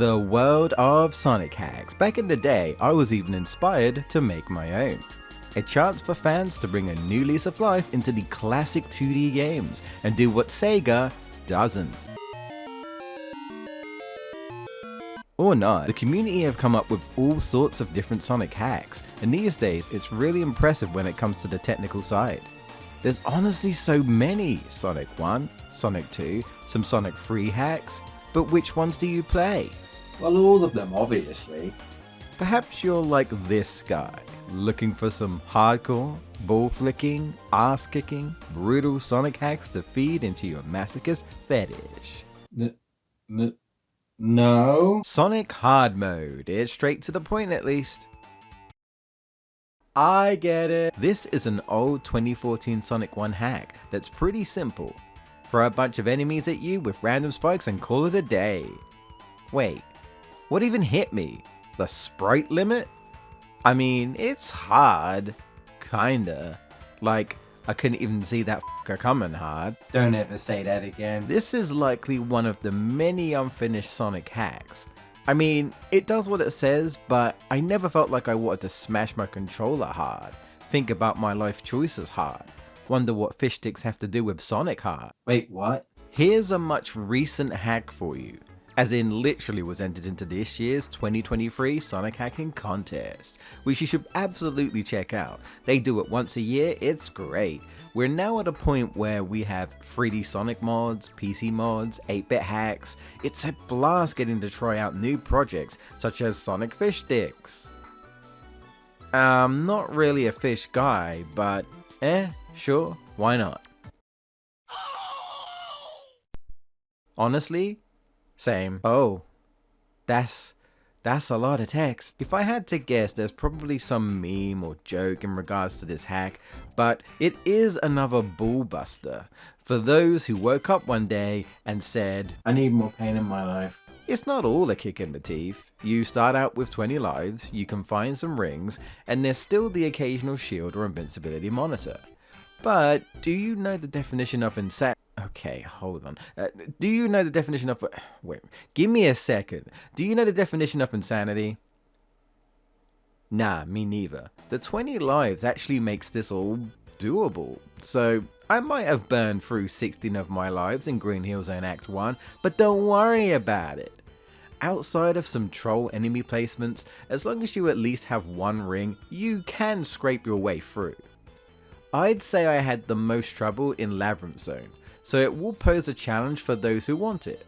The world of Sonic hacks. Back in the day, I was even inspired to make my own. A chance for fans to bring a new lease of life into the classic 2D games and do what Sega doesn't. Or not, the community have come up with all sorts of different Sonic hacks, and these days it's really impressive when it comes to the technical side. There's honestly so many: Sonic 1, Sonic 2, some Sonic 3 hacks, but which ones do you play? Well, all of them, obviously. Perhaps you're like this guy, looking for some hardcore, ball flicking, ass kicking, brutal Sonic hacks to feed into your masochist fetish. No. Sonic Hard Mode, it's straight to the point at least. I get it. This is an old 2014 Sonic 1 hack that's pretty simple. Throw a bunch of enemies at you with random spikes and call it a day. Wait, what even hit me? The sprite limit? I mean, it's hard. Kinda. Like, I couldn't even see that f***er coming hard. Don't ever say that again. This is likely one of the many unfinished Sonic hacks. I mean, it does what it says, but I never felt like I wanted to smash my controller hard. Think about my life choices hard. Wonder what fish sticks have to do with Sonic hard. Wait, what? Here's a much recent hack for you. As in literally was entered into this year's 2023 Sonic Hacking Contest, which you should absolutely check out. They do it once a year, it's great. We're now at a point where we have 3D Sonic mods, PC mods, 8-bit hacks. It's a blast getting to try out new projects such as Sonic Fish Sticks. Not really a fish guy, but sure, why not? Honestly, same. Oh, that's a lot of text. If I had to guess, there's probably some meme or joke in regards to this hack, but it is another ball buster for those who woke up one day and said, I need more pain in my life. It's not all a kick in the teeth. You start out with 20 lives, you can find some rings, and there's still the occasional shield or invincibility monitor. But do you know the definition of insanity? Okay, hold on. Do you know the definition of... Wait, give me a second. Do you know the definition of insanity? Nah, me neither. The 20 lives actually makes this all doable. So, I might have burned through 16 of my lives in Green Hill Zone Act 1, but don't worry about it. Outside of some troll enemy placements, as long as you at least have one ring, you can scrape your way through. I'd say I had the most trouble in Labyrinth Zone, so it will pose a challenge for those who want it.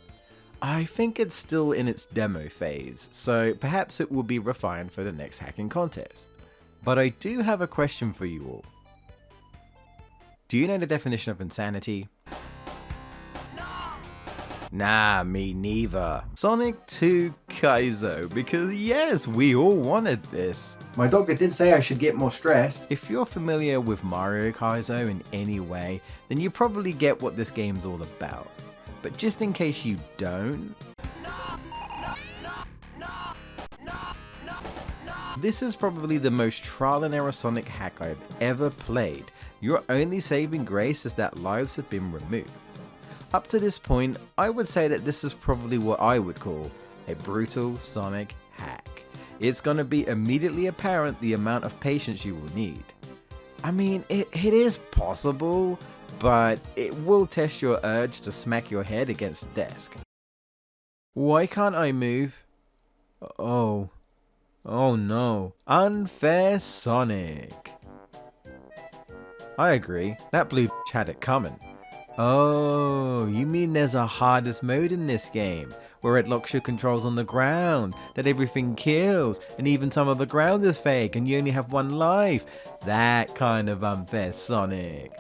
I think it's still in its demo phase, so perhaps it will be refined for the next hacking contest. But I do have a question for you all. Do you know the definition of insanity? Nah, me neither. Sonic 2 Kaizo, because yes, we all wanted this. My doctor did say I should get more stressed. If you're familiar with Mario Kaizo in any way, then you probably get what this game's all about. But just in case you don't, this is probably the most trial and error Sonic hack I've ever played. Your only saving grace is that lives have been removed. Up to this point, I would say that this is probably what I would call a brutal Sonic hack. It's gonna be immediately apparent the amount of patience you will need. I mean, it is possible, but it will test your urge to smack your head against the desk. Why can't I move? Oh no. Unfair Sonic. I agree, that blue had it coming. Oh, you mean there's a hardest mode in this game, where it locks your controls on the ground, that everything kills, and even some of the ground is fake and you only have one life. That kind of unfair Sonic.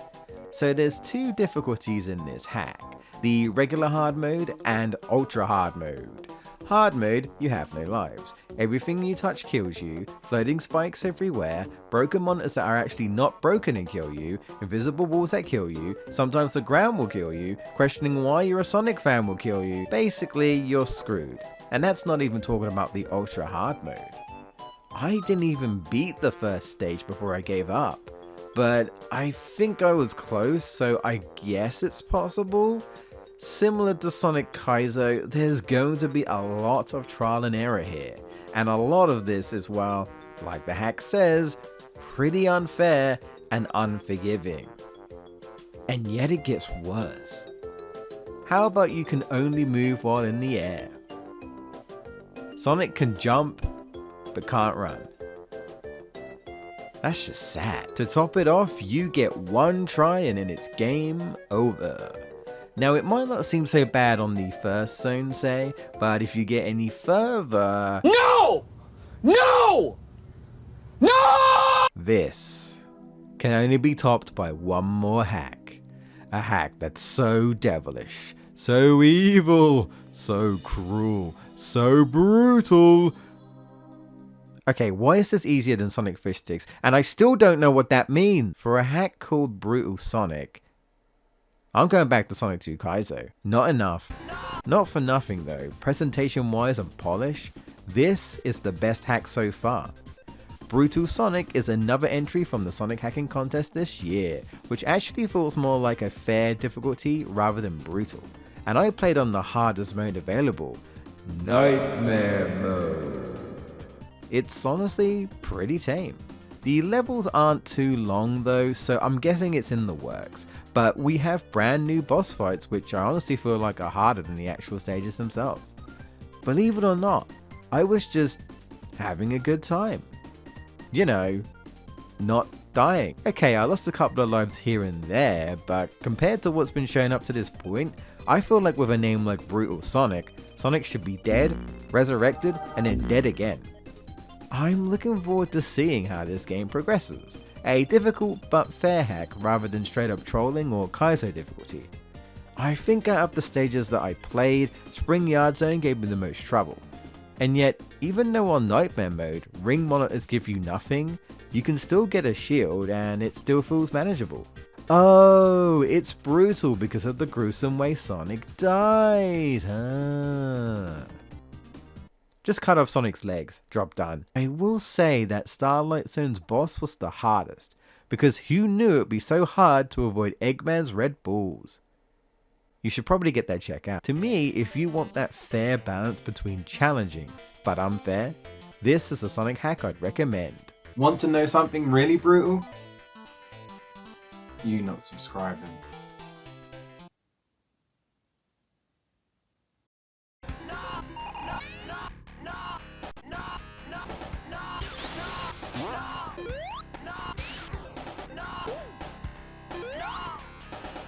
So there's two difficulties in this hack, the regular hard mode and ultra hard mode. Hard mode, you have no lives. Everything you touch kills you, floating spikes everywhere, broken monitors that are actually not broken and kill you, invisible walls that kill you, sometimes the ground will kill you, questioning why you're a Sonic fan will kill you. Basically, you're screwed. And that's not even talking about the ultra hard mode. I didn't even beat the first stage before I gave up. But I think I was close, so I guess it's possible. Similar to Sonic Kaizo, there's going to be a lot of trial and error here, and a lot of this is, well, like the hack says, pretty unfair and unforgiving. And yet it gets worse. How about you can only move while in the air? Sonic can jump, but can't run. That's just sad. To top it off, you get one try and then it's game over. Now it might not seem so bad on the first zone, say, but if you get any further... No! No! No! This can only be topped by one more hack. A hack that's so devilish, so evil, so cruel, so brutal. Okay, why is this easier than Sonic Fish Sticks? And I still don't know what that means. For a hack called Brutal Sonic, I'm going back to Sonic 2 Kaizo. Not enough. Not for nothing though. Presentation wise and polish, this is the best hack so far. Brutal Sonic is another entry from the Sonic hacking contest this year, which actually feels more like a fair difficulty rather than brutal. And I played on the hardest mode available, Nightmare Mode. It's honestly pretty tame. The levels aren't too long though, so I'm guessing it's in the works, but we have brand new boss fights which I honestly feel like are harder than the actual stages themselves. Believe it or not, I was just having a good time. You know, not dying. Okay, I lost a couple of lives here and there, but compared to what's been shown up to this point, I feel like with a name like Brutal Sonic, Sonic should be dead, resurrected, and then dead again. I'm looking forward to seeing how this game progresses. A difficult but fair hack rather than straight up trolling or Kaizo difficulty. I think out of the stages that I played, Spring Yard Zone gave me the most trouble. And yet, even though on Nightmare Mode, ring monitors give you nothing, you can still get a shield and it still feels manageable. Oh, it's brutal because of the gruesome way Sonic dies, huh? Just cut off Sonic's legs, job done. I will say that Starlight Zone's boss was the hardest, because who knew it would be so hard to avoid Eggman's red balls? You should probably get that checked out. To me, if you want that fair balance between challenging but unfair, this is a Sonic hack I'd recommend. Want to know something really brutal? You not subscribing.